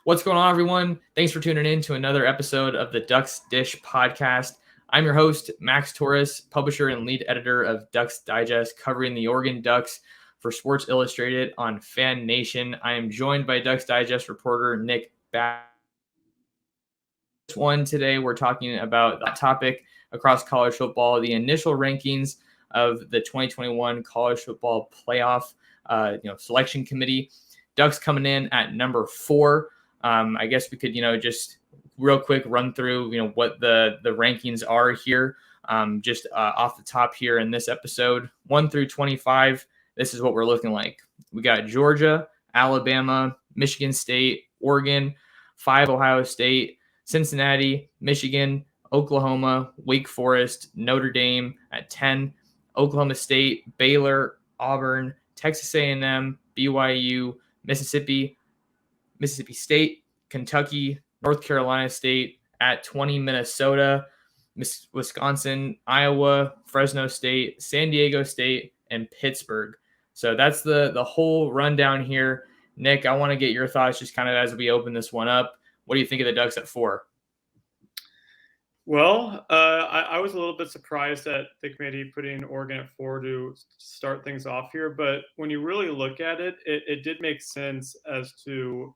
What's going on, everyone? Thanks for tuning in to another episode of the Ducks Dish podcast. I'm your host, Max Torres, publisher and lead editor of Ducks Digest, covering the Oregon Ducks for Sports Illustrated on Fan Nation. I am joined by Ducks Digest reporter Nick Bass. Today, we're talking about that topic across college football, the initial rankings of the 2021 college football playoff selection committee. Ducks coming in at number 4. I guess we could, just real quick run through, what the rankings are here, off the top here in this episode. 1 through 25, this is what we're looking like. We got Georgia, Alabama, Michigan State, Oregon, 5 Ohio State, Cincinnati, Michigan, Oklahoma, Wake Forest, Notre Dame at 10, Oklahoma State, Baylor, Auburn, Texas A&M, BYU, Mississippi State, Kentucky, North Carolina State at 20, Minnesota, Wisconsin, Iowa, Fresno State, San Diego State, and Pittsburgh. So that's the whole rundown here. Nick, I want to get your thoughts just kind of as we open this one up. What do you think of the Ducks at 4? Well, I was a little bit surprised at the committee putting Oregon at 4 to start things off here. But when you really look at it, it did make sense as to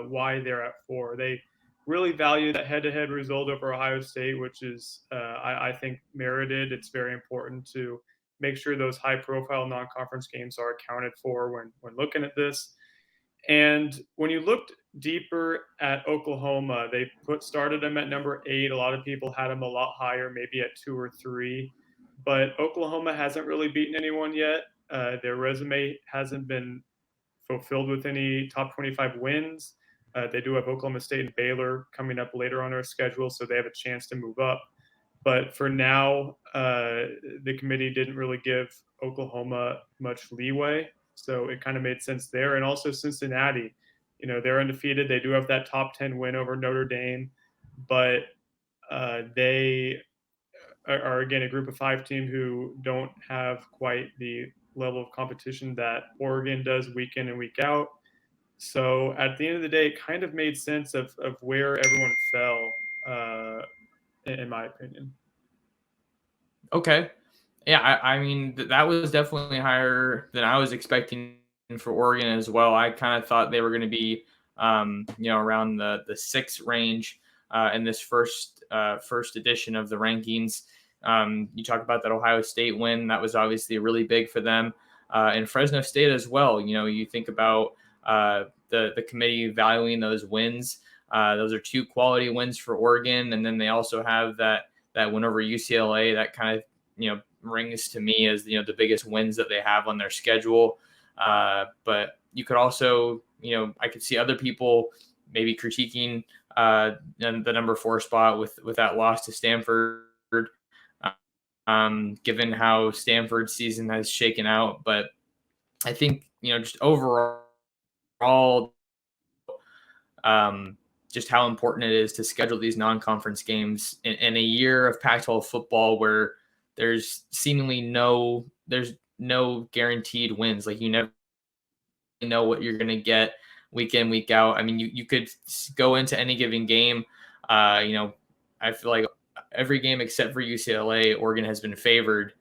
why they're at 4. They really value that head-to-head result over Ohio State, which is, I think, merited. It's very important to make sure those high-profile non-conference games are accounted for when looking at this. And when you looked deeper at Oklahoma, they started them at number 8. A lot of people had them a lot higher, maybe at 2 or 3. But Oklahoma hasn't really beaten anyone yet. Their resume hasn't been fulfilled with any top 25 wins. They do have Oklahoma State and Baylor coming up later on our schedule, so they have a chance to move up. But for now, the committee didn't really give Oklahoma much leeway. So it kind of made sense there. And also Cincinnati, they're undefeated. They do have that top 10 win over Notre Dame, but they are, again, a group of 5 team who don't have quite the level of competition that Oregon does week in and week out. So at the end of the day, it kind of made sense of where everyone fell, in my opinion. Okay. Yeah, I mean, that was definitely higher than I was expecting for Oregon as well. I kind of thought they were going to be, around the 6 range in this first edition of the rankings. You talk about that Ohio State win. That was obviously really big for them. And Fresno State as well. You think about the committee valuing those wins. Those are 2 quality wins for Oregon. And then they also have that win over UCLA that kind of, rings to me as, the biggest wins that they have on their schedule. But you could also, I could see other people maybe critiquing the number 4 spot with that loss to Stanford, given how Stanford's season has shaken out. But I think, just overall, just how important it is to schedule these non-conference games in a year of Pac-12 football where there's seemingly no guaranteed wins. Like, you never know what you're going to get week in, week out. I mean, you could go into any given game. I feel like every game except for UCLA, Oregon has been favored,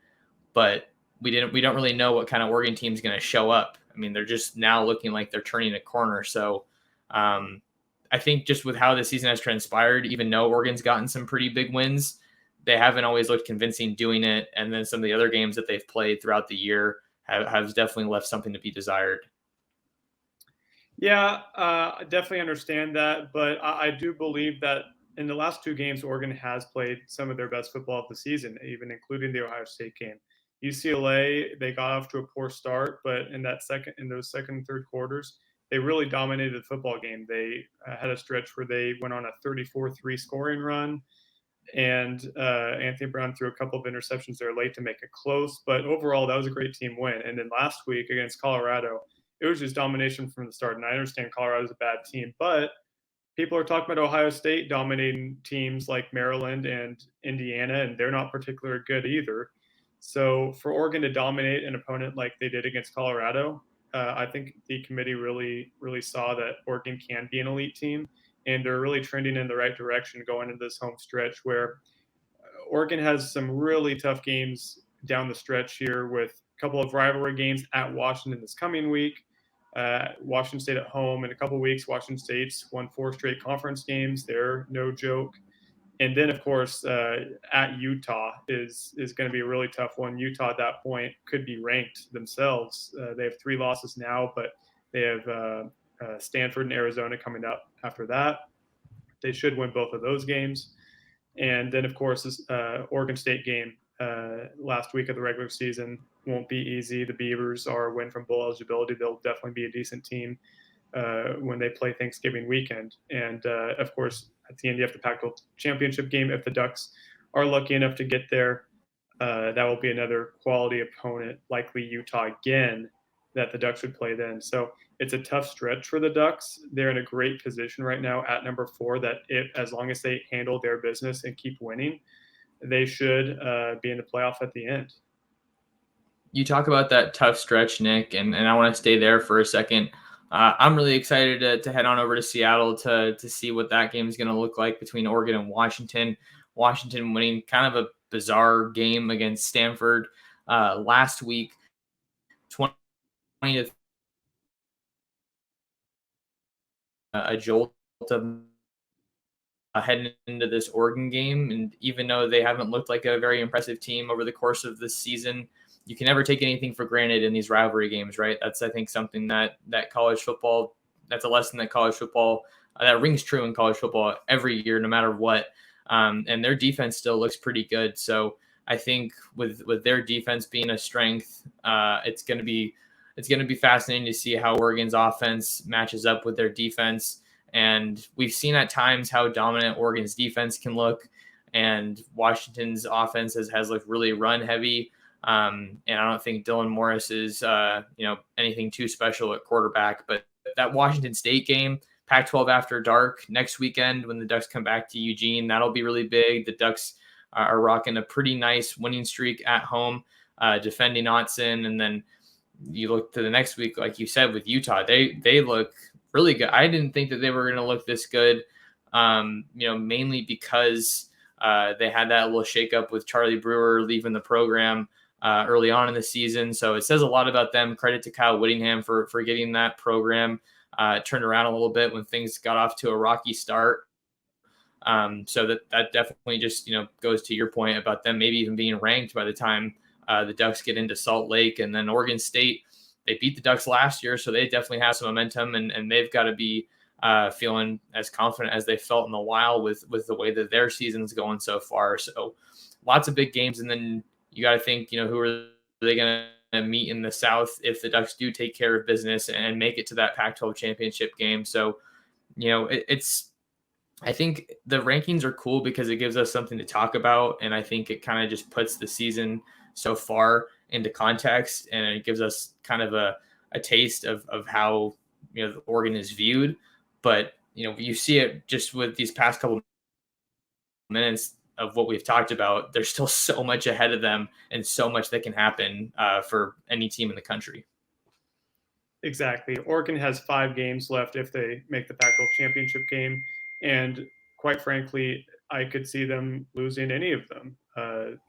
but we don't really know what kind of Oregon team is going to show up. I mean, they're just now looking like they're turning a corner. So I think just with how the season has transpired, even though Oregon's gotten some pretty big wins, they haven't always looked convincing doing it. And then some of the other games that they've played throughout the year have definitely left something to be desired. Yeah, I definitely understand that. But I do believe that in the last 2 games, Oregon has played some of their best football of the season, even including the Ohio State game. UCLA, they got off to a poor start, but in those second and third quarters, they really dominated the football game. They had a stretch where they went on a 34-3 scoring run. And Anthony Brown threw a couple of interceptions there late to make it close. But overall, that was a great team win. And then last week against Colorado, it was just domination from the start. And I understand Colorado's a bad team, but people are talking about Ohio State dominating teams like Maryland and Indiana, and they're not particularly good either. So for Oregon to dominate an opponent like they did against Colorado, I think the committee really saw that Oregon can be an elite team, and they're really trending in the right direction going into this home stretch where Oregon has some really tough games down the stretch here with a couple of rivalry games at Washington this coming week. Washington State at home in a couple of weeks. Washington State's won 4 straight conference games. They're no joke. And then, of course, at Utah is going to be a really tough one. Utah at that point could be ranked themselves. They have 3 losses now, but they have Stanford and Arizona coming up after that. They should win both of those games. And then, of course, this Oregon State game last week of the regular season won't be easy. The Beavers are a win from bowl eligibility. They'll definitely be a decent team when they play Thanksgiving weekend. And, of course, at the end, you have the Pac-12 championship game. If the Ducks are lucky enough to get there, that will be another quality opponent, likely Utah again, that the Ducks would play then. So it's a tough stretch for the Ducks. They're in a great position right now at number 4 that as long as they handle their business and keep winning, they should be in the playoff at the end. You talk about that tough stretch, Nick, and I want to stay there for a second. I'm really excited to head on over to Seattle to see what that game is going to look like between Oregon and Washington. Washington winning kind of a bizarre game against Stanford last week, 20 to a jolt of heading into this Oregon game. And even though they haven't looked like a very impressive team over the course of this season, you can never take anything for granted in these rivalry games, right? That's, I think, something that college football, that's a lesson that college football, that rings true in college football every year, no matter what. And their defense still looks pretty good. So I think with their defense being a strength, it's going to be fascinating to see how Oregon's offense matches up with their defense. And we've seen at times how dominant Oregon's defense can look, and Washington's offense has looked really run heavy. And I don't think Dylan Morris is, anything too special at quarterback. But that Washington State game, Pac-12 after dark next weekend when the Ducks come back to Eugene, that'll be really big. The Ducks are rocking a pretty nice winning streak at home, defending Autzen, and then you look to the next week, like you said, with Utah, they look really good. I didn't think that they were going to look this good, mainly because they had that little shakeup with Charlie Brewer leaving the program early on in the season. So it says a lot about them. Credit to Kyle Whittingham for getting that program turned around a little bit when things got off to a rocky start. So that definitely just, goes to your point about them maybe even being ranked by the time the Ducks get into Salt Lake. And then Oregon State, they beat the Ducks last year, so they definitely have some momentum, and they've got to be feeling as confident as they felt in a while with the way that their season's going so far. So lots of big games. And then you got to think, who are they going to meet in the South if the Ducks do take care of business and make it to that Pac-12 championship game. So, I think the rankings are cool because it gives us something to talk about. And I think it kind of just puts the season so far into context, and it gives us kind of a taste of how, Oregon is viewed. But, you see it just with these past couple minutes of what we've talked about. There's still so much ahead of them and so much that can happen for any team in the country. Exactly. Oregon has 5 games left if they make the Pac-12 championship game. And quite frankly, I could see them losing any of them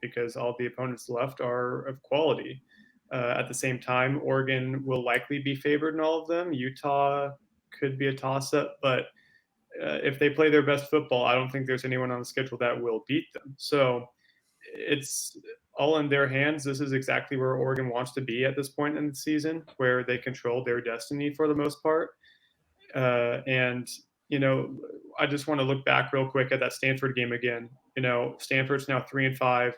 because all the opponents left are of quality. At the same time, Oregon will likely be favored in all of them. Utah could be a toss-up, but if they play their best football, I don't think there's anyone on the schedule that will beat them. So it's all in their hands. This is exactly where Oregon wants to be at this point in the season, where they control their destiny for the most part. I just want to look back real quick at that Stanford game again. Stanford's now 3-5.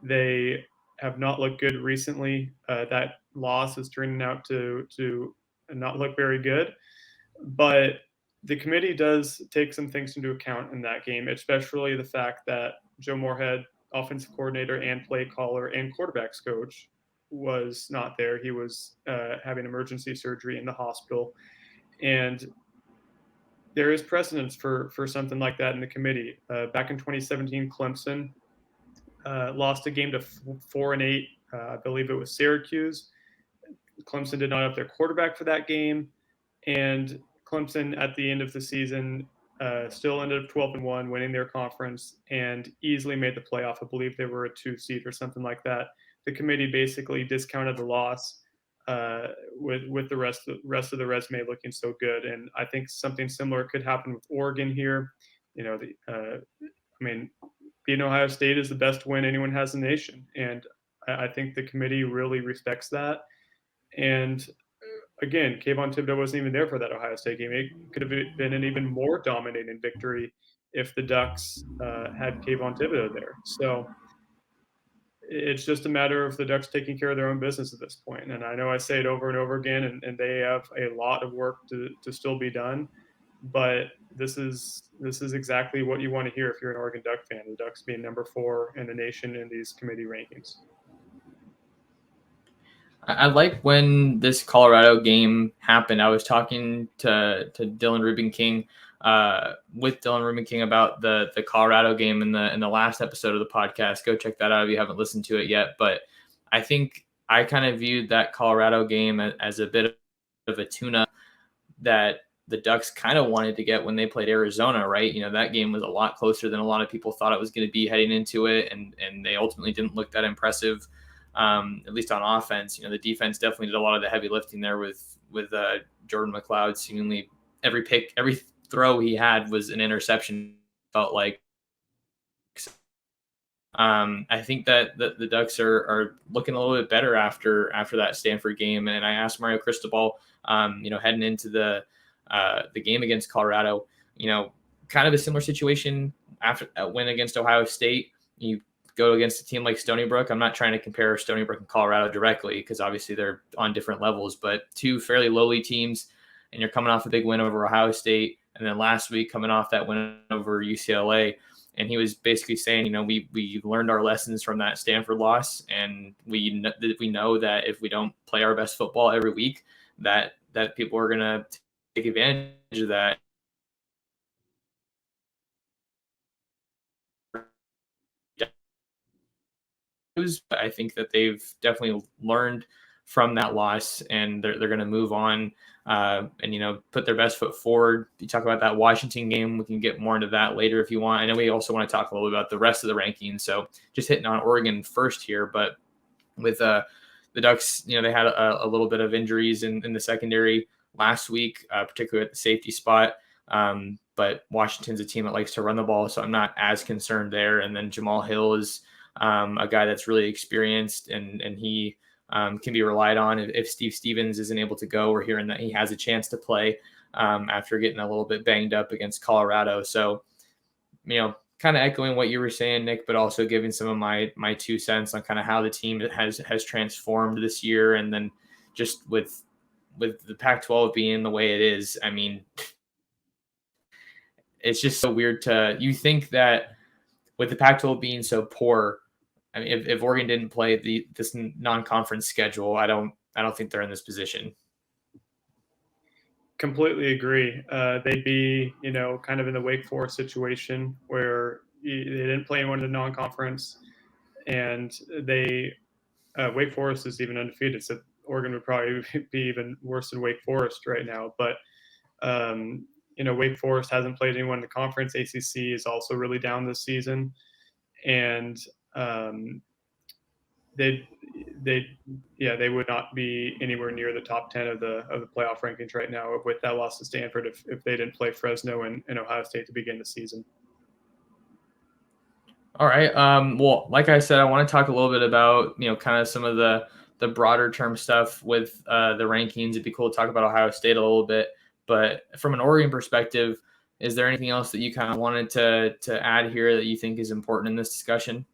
They have not looked good recently. That loss is turning out to not look very good. But the committee does take some things into account in that game, especially the fact that Joe Moorhead, offensive coordinator and play caller and quarterbacks coach, was not there. He was having emergency surgery in the hospital. And there is precedence for something like that in the committee. Back in 2017, Clemson lost a game to 4-8. I believe it was Syracuse. Clemson did not have their quarterback for that game, and Clemson at the end of the season still ended up 12-1, winning their conference and easily made the playoff. I believe they were a 2 seed or something like that. The committee basically discounted the loss with the rest of the resume looking so good, and I think something similar could happen with Oregon here. I mean, beating Ohio State is the best win anyone has in the nation, and I think the committee really respects that. And again, Kayvon Thibodeau wasn't even there for that Ohio State game. It could have been an even more dominating victory if the Ducks had Kayvon Thibodeau there. So it's just a matter of the Ducks taking care of their own business at this point. And I know I say it over and over again, and they have a lot of work to still be done. But this is exactly what you want to hear if you're an Oregon Duck fan. The Ducks being number 4 in the nation in these committee rankings. I like when this Colorado game happened. I was talking to Dylan Rubin King, with Dylan Rubin King about the Colorado game in the last episode of the podcast. Go check that out if you haven't listened to it yet. But I think I kind of viewed that Colorado game as a bit of a tune-up that the Ducks kind of wanted to get when they played Arizona, right? That game was a lot closer than a lot of people thought it was going to be heading into it, and they ultimately didn't look that impressive. At least on offense. The defense definitely did a lot of the heavy lifting there with Jordan McLeod. Seemingly every throw he had was an interception, felt like. I think that the Ducks are looking a little bit better after that Stanford game. And I asked Mario Cristobal, heading into the game against Colorado, kind of a similar situation after a win against Ohio State. You go against a team like Stony Brook. I'm not trying to compare Stony Brook and Colorado directly because obviously they're on different levels, but two fairly lowly teams, and you're coming off a big win over Ohio State, and then last week coming off that win over UCLA. And he was basically saying, we learned our lessons from that Stanford loss, and we know that if we don't play our best football every week, that people are going to take advantage of that. I think that they've definitely learned from that loss, and they're going to move on and put their best foot forward. You talk about that Washington game, we can get more into that later if you want. I know we also want to talk a little bit about the rest of the rankings, so just hitting on Oregon first here. But with the Ducks, they had a little bit of injuries in the secondary last week, particularly at the safety spot. But Washington's a team that likes to run the ball, so I'm not as concerned there. And then Jamal Hill is a guy that's really experienced, and he can be relied on if Steve Stevens isn't able to go. We're hearing that he has a chance to play after getting a little bit banged up against Colorado. So, kind of echoing what you were saying, Nick, but also giving some of my 2 cents on kind of how the team has transformed this year. And then just with the Pac-12 being the way it is, I mean, it's just so weird you think that with the Pac-12 being so poor, I mean, if Oregon didn't play this non-conference schedule, I don't think they're in this position. Completely agree. They'd be, kind of in the Wake Forest situation where they didn't play anyone in the non-conference, and Wake Forest is even undefeated, so Oregon would probably be even worse than Wake Forest right now. But Wake Forest hasn't played anyone in the conference. ACC is also really down this season, and they would not be anywhere near the top 10 of the playoff rankings right now with that loss to Stanford if they didn't play Fresno and Ohio State to begin the season. All right. Well, like I said, I want to talk a little bit about kind of some of the broader term stuff with the rankings. It'd be cool to talk about Ohio State a little bit, but from an Oregon perspective, is there anything else that you kind of wanted to add here that you think is important in this discussion?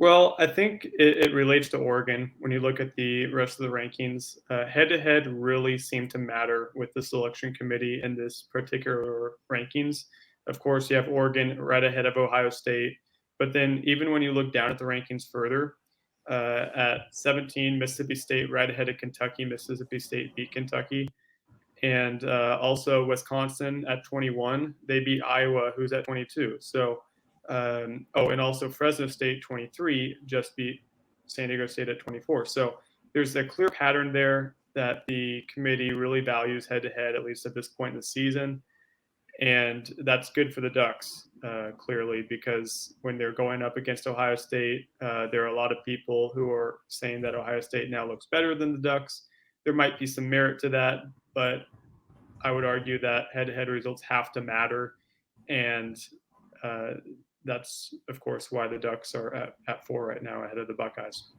Well, I think it relates to Oregon. When you look at the rest of the rankings, head-to-head really seemed to matter with the selection committee in this particular rankings. Of course, you have Oregon right ahead of Ohio State. But then even when you look down at the rankings further, at 17, Mississippi State right ahead of Kentucky. Mississippi State beat Kentucky. And also Wisconsin at 21. They beat Iowa, who's at 22. So and also Fresno State 23 just beat San Diego State at 24. So there's a clear pattern there that the committee really values head-to-head, at least at this point in the season. And that's good for the Ducks, clearly, because when they're going up against Ohio State, there are a lot of people who are saying that Ohio State now looks better than the Ducks. There might be some merit to that, but I would argue that head-to-head results have to matter, and that's, of course, why the Ducks are at 4 right now, ahead of the Buckeyes.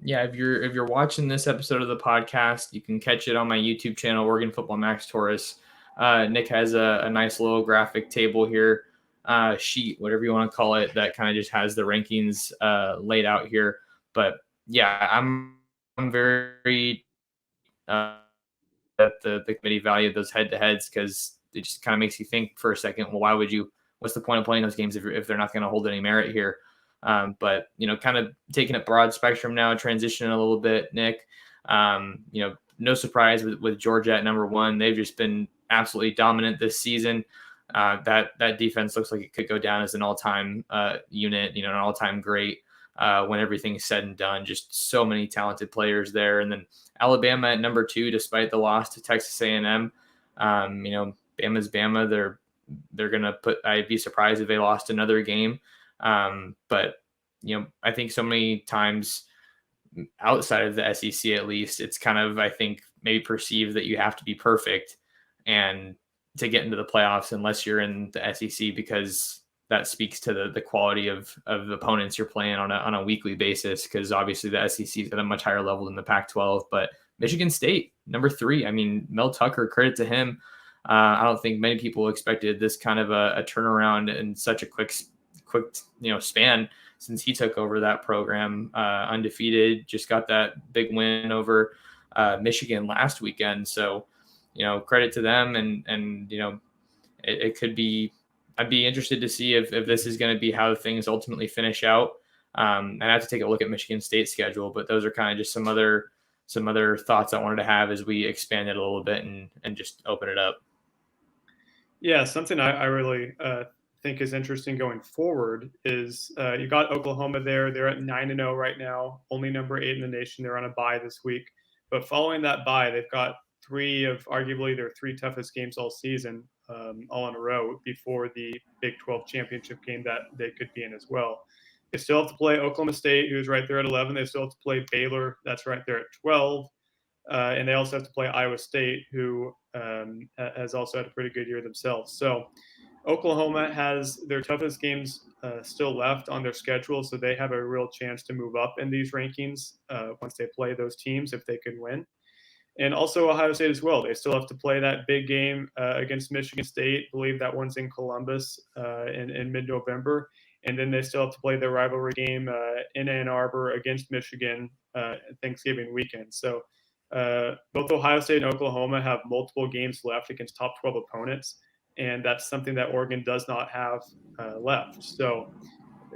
Yeah, if you're watching this episode of the podcast, you can catch it on my YouTube channel, Oregon Football Max Taurus. Nick has a nice little graphic table here, sheet, whatever you want to call it, that kind of just has the rankings laid out here. But yeah, I'm very that the committee valued those head-to-heads, because it just kind of makes you think for a second, well, what's the point of playing those games if they're not going to hold any merit here? But, kind of taking it broad spectrum now, transitioning a little bit, Nick, no surprise with Georgia at number 1. They've just been absolutely dominant this season. That defense looks like it could go down as an all-time unit, an all-time great when everything's said and done. Just so many talented players there. And then Alabama at number 2, despite the loss to Texas A&M. Bama's Bama. They're going to I'd be surprised if they lost another game. But I think so many times outside of the SEC, at least, it's kind of, I think, maybe perceived that you have to be perfect and to get into the playoffs unless you're in the SEC, because that speaks to the quality of the opponents you're playing on a weekly basis, because obviously the SEC is at a much higher level than the Pac-12. But Michigan State, number 3, I mean, Mel Tucker, credit to him. I don't think many people expected this kind of a turnaround in such a quick span since he took over that program. Undefeated, just got that big win over Michigan last weekend. So, credit to them, and it could be. I'd be interested to see if this is going to be how things ultimately finish out. And I have to take a look at Michigan State's schedule, but those are kind of just some other thoughts I wanted to have as we expand it a little bit and just open it up. Yeah, something I really think is interesting going forward is you got Oklahoma there. They're at 9-0 right now, only number 8 in the nation. They're on a bye this week. But following that bye, they've got 3 of arguably their 3 toughest games all season, all in a row, before the Big 12 championship game that they could be in as well. They still have to play Oklahoma State, who's right there at 11. They still have to play Baylor, that's right there at 12. And they also have to play Iowa State, who has also had a pretty good year themselves. So Oklahoma has their toughest games still left on their schedule, so they have a real chance to move up in these rankings once they play those teams, if they can win. And also Ohio State as well. They still have to play that big game against Michigan State. I believe that one's in Columbus in mid-November. And then they still have to play their rivalry game in Ann Arbor against Michigan Thanksgiving weekend. So both Ohio State and Oklahoma have multiple games left against top 12 opponents, and that's something that Oregon does not have left. So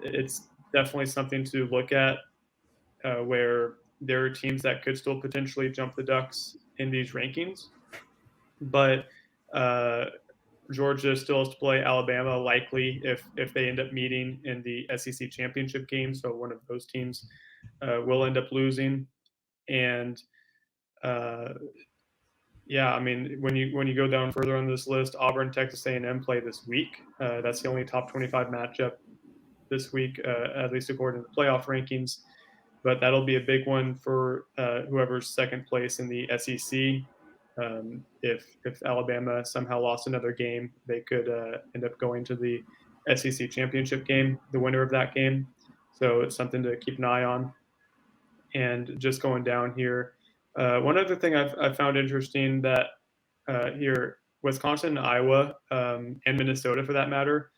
it's definitely something to look at where there are teams that could still potentially jump the Ducks in these rankings. But Georgia still has to play Alabama, likely, if they end up meeting in the SEC championship game. So one of those teams will end up losing. And yeah, I mean, when you go down further on this list, Auburn, Texas A&M play this week. That's the only top 25 matchup this week, at least according to the playoff rankings. But that'll be a big one for whoever's second place in the SEC. If Alabama somehow lost another game, they could end up going to the SEC championship game, the winner of that game. So it's something to keep an eye on. And just going down here, one other thing I've found interesting that here, Wisconsin, Iowa, and Minnesota, for that matter,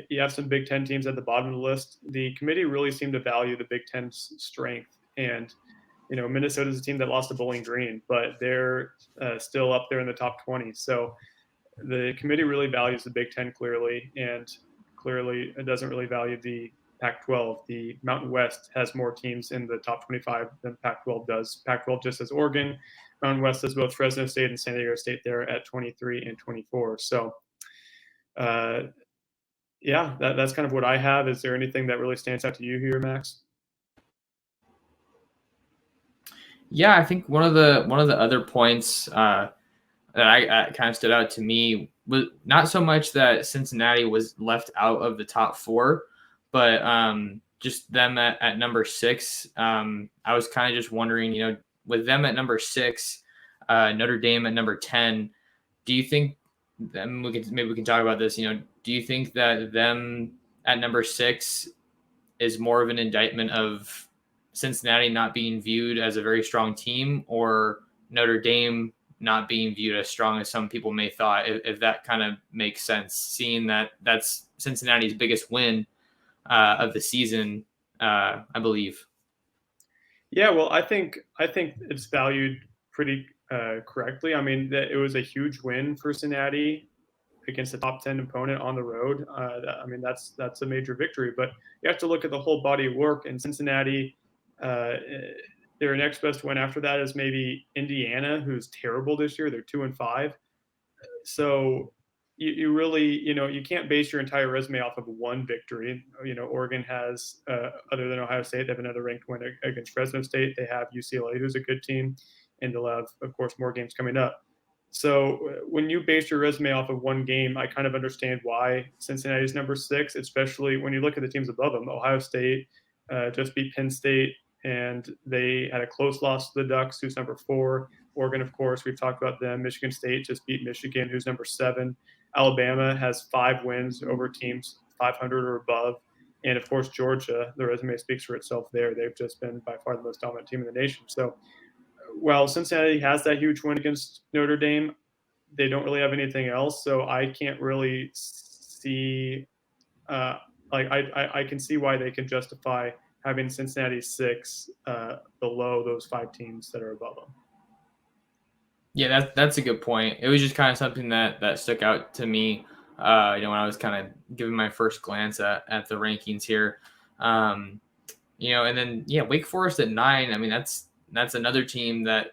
you have some Big Ten teams at the bottom of the list. The committee really seemed to value the Big Ten's strength. And, Minnesota's a team that lost to Bowling Green, but they're still up there in the top 20. So the committee really values the Big Ten clearly, and clearly it doesn't really value the Pac-12. The Mountain West has more teams in the top 25 than Pac-12 does. Pac-12 just has Oregon. Mountain West has both Fresno State and San Diego State there at 23 and 24. So, yeah, that's kind of what I have. Is there anything that really stands out to you here, Max? Yeah, I think one of the other points that I kind of stood out to me was not so much that Cincinnati was left out of the top four, but just them at number six. I was kind of just wondering, with them at number six, Notre Dame at number 10, do you think, and maybe we can talk about this, do you think that them at number six is more of an indictment of Cincinnati not being viewed as a very strong team, or Notre Dame not being viewed as strong as some people may thought? If that kind of makes sense, seeing that that's Cincinnati's biggest win of the season, I believe. Yeah, well, I think it's valued pretty correctly. I mean, that it was a huge win for Cincinnati against a top 10 opponent on the road. I mean, that's a major victory. But you have to look at the whole body of work. And Cincinnati, uh, their next best win after that is maybe Indiana, who's terrible this year. They're 2-5. So you really, you can't base your entire resume off of one victory. Oregon has, other than Ohio State, they have another ranked win against Fresno State. They have UCLA, who's a good team, and they'll have, of course, more games coming up. So when you base your resume off of one game, I kind of understand why Cincinnati's number six, especially when you look at the teams above them. Ohio State just beat Penn State, and they had a close loss to the Ducks, who's number four. Oregon, of course, we've talked about them. Michigan State just beat Michigan, who's number seven. Alabama has 5 wins over teams 500 or above. And of course, Georgia, the resume speaks for itself there. They've just been by far the most dominant team in the nation. So while Cincinnati has that huge win against Notre Dame, they don't really have anything else. So I can't really see, I can see why they can justify having Cincinnati 6 below those 5 teams that are above them. Yeah, that's a good point. It was just kind of something that stuck out to me, when I was kind of giving my first glance at the rankings here. And then Wake Forest at 9. I mean, that's another team that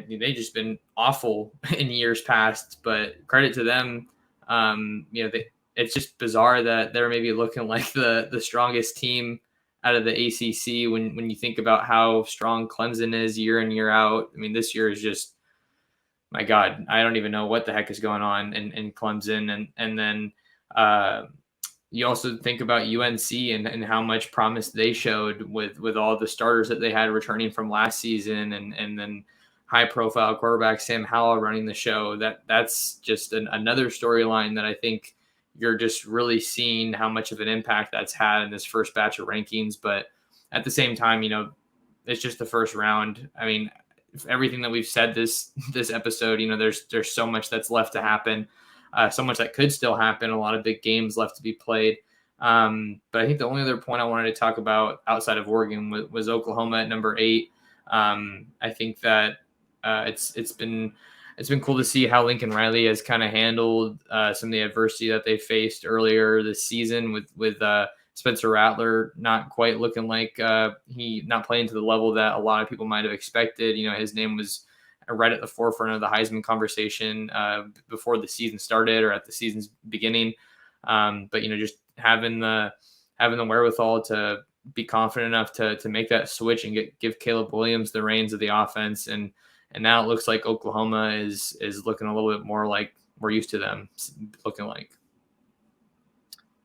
they just been awful in years past, but credit to them. It's just bizarre that they're maybe looking like the strongest team out of the ACC when you think about how strong Clemson is year in, year out. I mean, this year is just, my God, I don't even know what the heck is going on in Clemson. And then you also think about UNC and how much promise they showed with all the starters that they had returning from last season, and then high profile quarterback Sam Howell running the show. That's just another storyline that I think you're just really seeing how much of an impact that's had in this first batch of rankings. But at the same time, it's just the first round. I mean, everything that we've said this episode, there's so much that's left to happen, so much that could still happen, a lot of big games left to be played. But I think the only other point I wanted to talk about outside of Oregon was Oklahoma at number 8. I think that it's been cool to see how Lincoln Riley has kind of handled some of the adversity that they faced earlier this season with Spencer Rattler not quite looking like he not playing to the level that a lot of people might have expected. His name was right at the forefront of the Heisman conversation before the season started or at the season's beginning. But just having the wherewithal to be confident enough to make that switch and give Caleb Williams the reins of the offense, and now it looks like Oklahoma is looking a little bit more like we're used to them looking like.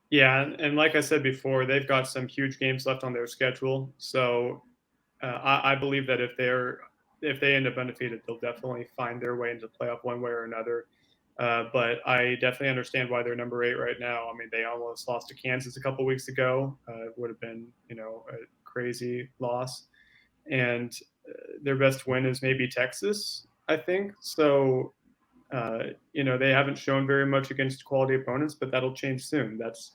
Yeah, and like I said before, they've got some huge games left on their schedule. So I believe that if they end up undefeated, they'll definitely find their way into the playoff one way or another. But I definitely understand why they're number 8 right now. I mean, they almost lost to Kansas a couple weeks ago. It would have been, a crazy loss. And their best win is maybe Texas, I think. So, they haven't shown very much against quality opponents, but that'll change soon. That's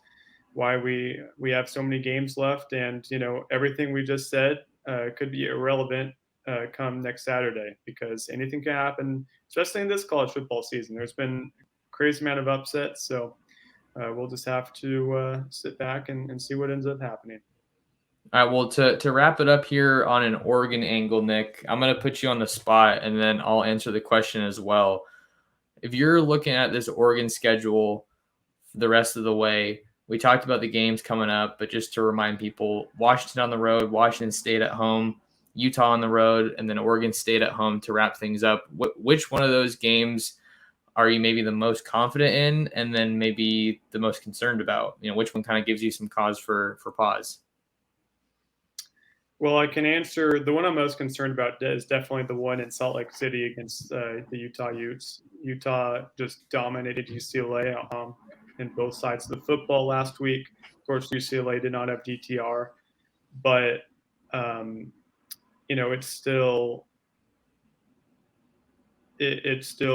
why we have so many games left, and everything we just said could be irrelevant come next Saturday, because anything can happen, especially in this college football season. There's been a crazy amount of upsets, so we'll just have to sit back and see what ends up happening. All right, well, to wrap it up here on an Oregon angle, Nick, I'm going to put you on the spot, and then I'll answer the question as well. If you're looking at this Oregon schedule the rest of the way, we talked about the games coming up, but just to remind people, Washington on the road, Washington State at home, Utah on the road, and then Oregon State at home to wrap things up. Which one of those games are you maybe the most confident in, and then maybe the most concerned about? Which one kind of gives you some cause for pause? Well, I can answer the one I'm most concerned about is definitely the one in Salt Lake City against the Utah Utes. Utah just dominated UCLA in both sides of the football last week. Of course, UCLA did not have DTR, but it's still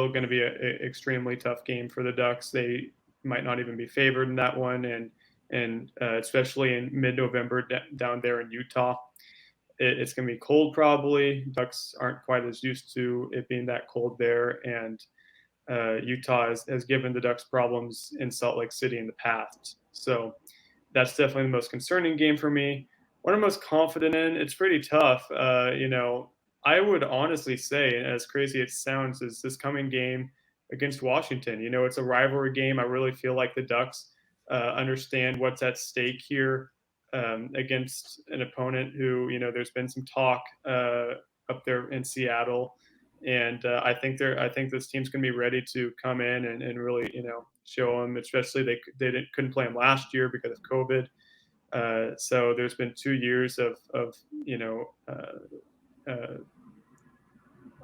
going to be an extremely tough game for the Ducks. They might not even be favored in that one, and especially in mid-November down there in Utah. It's going to be cold probably. Ducks aren't quite as used to it being that cold there, and Utah has given the Ducks problems in Salt Lake City in the past. So that's definitely the most concerning game for me. What I'm most confident in, it's pretty tough. I would honestly say, as crazy as it sounds, is this coming game against Washington. It's a rivalry game. I really feel like the Ducks understand what's at stake here against an opponent who, there's been some talk up there in Seattle. And I think this team's going to be ready to come in and really, show them, especially they couldn't play them last year because of COVID. So there's been 2 years of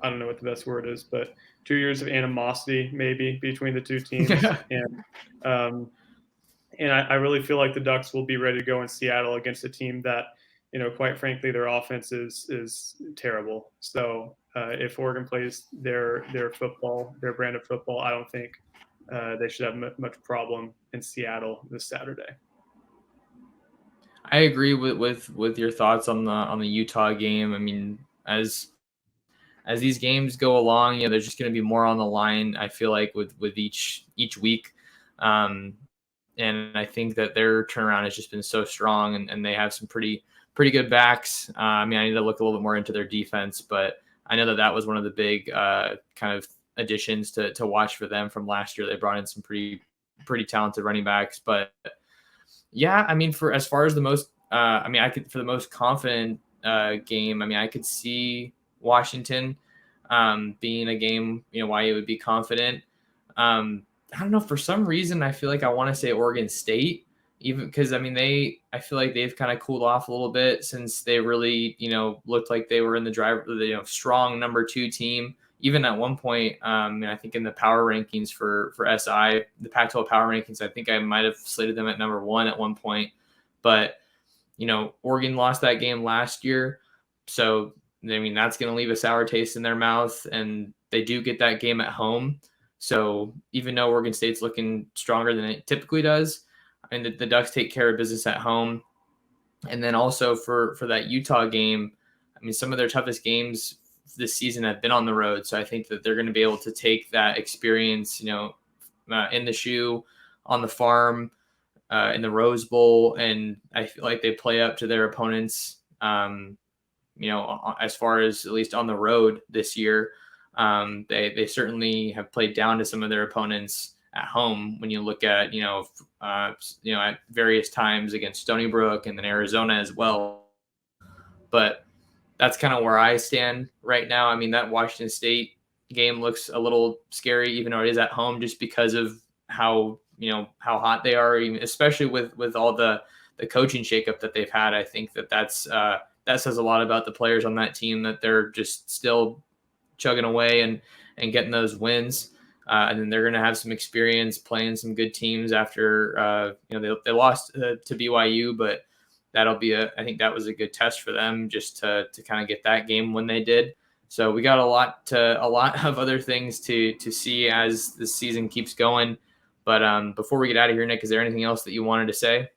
I don't know what the best word is, but 2 years of animosity maybe between the two teams. And I really feel like the Ducks will be ready to go in Seattle against a team that, quite frankly, their offense is terrible. So if Oregon plays their football, their brand of football, I don't think they should have much problem in Seattle this Saturday. I agree with your thoughts on the Utah game. I mean, as these games go along, there's just going to be more on the line. I feel like with each week, and I think that their turnaround has just been so strong, and they have some pretty good backs. I mean, I need to look a little bit more into their defense, but I know that was one of the big kind of additions to watch for them from last year. They brought in some pretty talented running backs, but yeah, I mean, for as far as the most, for the most confident game, I mean, I could see Washington being a game, why it would be confident. I don't know, for some reason, I feel like I want to say Oregon State, even because, I mean, I feel like they've kind of cooled off a little bit since they really, looked like they were in the drive, strong number 2 team. Even at one point, I think in the power rankings for SI, the Pac-12 power rankings, I think I might have slated them at number 1 at one point. But, Oregon lost that game last year. So, I mean, that's going to leave a sour taste in their mouth. And they do get that game at home. So even though Oregon State's looking stronger than it typically does, I mean, the Ducks take care of business at home. And then also for that Utah game, I mean, some of their toughest games this season have been on the road. So I think that they're going to be able to take that experience, in the shoe, on the farm, in the Rose Bowl. And I feel like they play up to their opponents, as far as at least on the road this year. They certainly have played down to some of their opponents at home when you look at, at various times against Stony Brook and then Arizona as well. But that's kind of where I stand right now. I mean, that Washington State game looks a little scary, even though it is at home, just because of how hot they are, even, especially with all the coaching shakeup that they've had. I think that says a lot about the players on that team, that they're just still chugging away and getting those wins. And then they're going to have some experience playing some good teams after, they lost to BYU, but that'll be I think that was a good test for them just to kind of get that game when they did. So we got a lot of other things to see as the season keeps going. But before we get out of here, Nick, is there anything else that you wanted to say?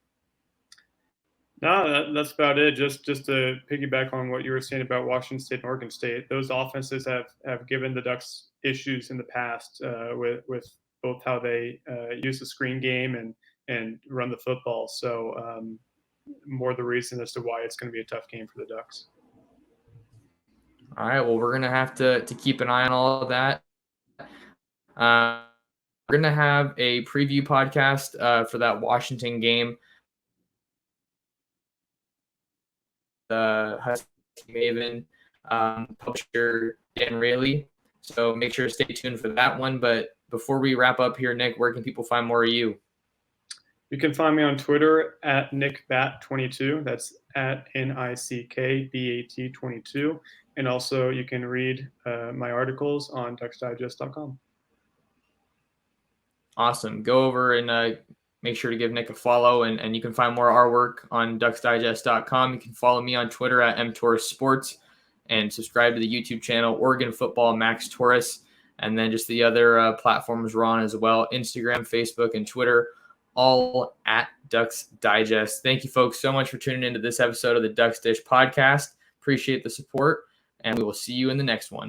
No, that's about it. Just to piggyback on what you were saying about Washington State and Oregon State, those offenses have given the Ducks issues in the past with both how they use the screen game and run the football. So more the reason as to why it's going to be a tough game for the Ducks. All right. Well, we're going to have to keep an eye on all of that. We're going to have a preview podcast for that Washington game. Maven, publisher Dan Rayleigh. So make sure to stay tuned for that one. But before we wrap up here, Nick, where can people find more of you? You can find me on Twitter at NickBat22. That's at NickBat22. And also you can read my articles on DucksDigest.com. Awesome. Go over and make sure to give Nick a follow, and you can find more of our work on DucksDigest.com. You can follow me on Twitter at mtorresports and subscribe to the YouTube channel, Oregon Football Max Torres, and then just the other platforms we're on as well, Instagram, Facebook, and Twitter, all at Ducks Digest. Thank you, folks, so much for tuning into this episode of the Ducks Dish podcast. Appreciate the support, and we will see you in the next one.